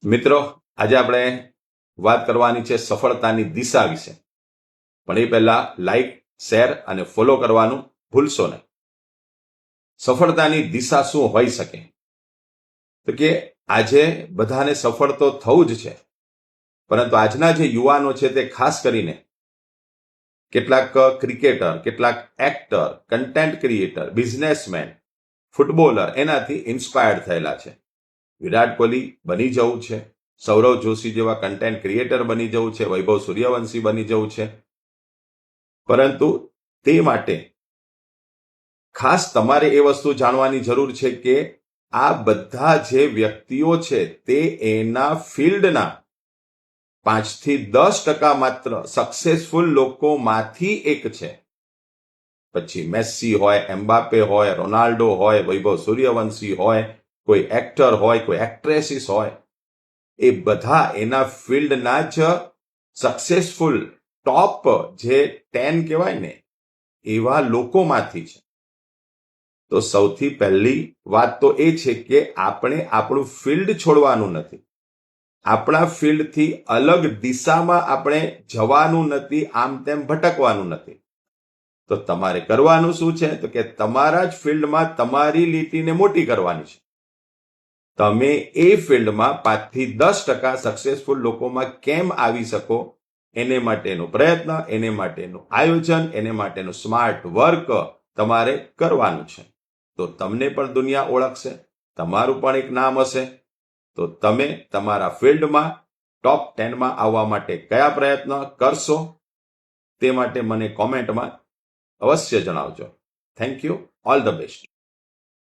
મિત્રો, આજે આપણે વાત કરવાની છે સફળતાની દિશા વિશે. પણ એ પહેલા લાઈક, શેર અને ફોલો કરવાનું ભૂલશો નહીં. સફળતાની દિશા શું હોઈ શકે? તો કે આજે બધાને સફળ તો થવું જ છે, પરંતુ આજના જે યુવાનો છે તે ખાસ કરીને કેટલાક ક્રિકેટર, કેટલાક actor, content creator, businessman, footballer એનાથી ઇન્સ્પાયર્ડ થયેલા છે. વિરાટ કોહલી બની જવું છે, સૌરવ જોશી જેવા કન્ટેન્ટ ક્રિએટર બની જવું છે, વૈભવ સૂર્યવંશી બની જવું છે. પરંતુ તે માટે ખાસ તમારે એ વસ્તુ જાણવાની જરૂર છે કે આ બધા જે વ્યક્તિઓ છે તે એના ફિલ્ડના 5 થી 10% માત્ર સક્સેસફુલ લોકોમાંથી એક છે. પછી મેસી હોય, એમ્બાપે હોય, રોનાલ્ડો હોય, વૈભવ સૂર્યવંશી હોય, કોઈ એક્ટર હોય, કોઈ એક્ટ્રેસીસ હોય, એ બધા એના ફિલ્ડના જ સક્સેસફુલ ટોપ જે 10 કહેવાય ને એવા લોકોમાંથી છે. તો સૌથી પહેલી વાત તો એ છે કે આપણે આપણું ફિલ્ડ છોડવાનું નથી. આપણા ફિલ્ડથી અલગ દિશામાં આપણે જવાનું નથી, આમ તેમ ભટકવાનું નથી. તો તમારે કરવાનું શું છે? તો કે તમારા જ ફિલ્ડમાં તમારી લીટીને મોટી કરવાની છે. તમે એ ફિલ્ડમાં 5 થી 10% સક્સેસફુલ લોકોમાં કેમ આવી શકો એને માટેનો પ્રયત્ન, એને માટેનું આયોજન, એને માટેનું સ્માર્ટ વર્ક તમારે કરવાનું છે. તો તમને પણ દુનિયા ઓળખશે, તમારું પણ એક નામ હશે. તો તમે તમારા ફિલ્ડમાં ટોપ 10માં આવવા માટે કયા પ્રયત્ન કરશો તે માટે મને કોમેન્ટમાં અવશ્ય જણાવજો. Thank you. All the best.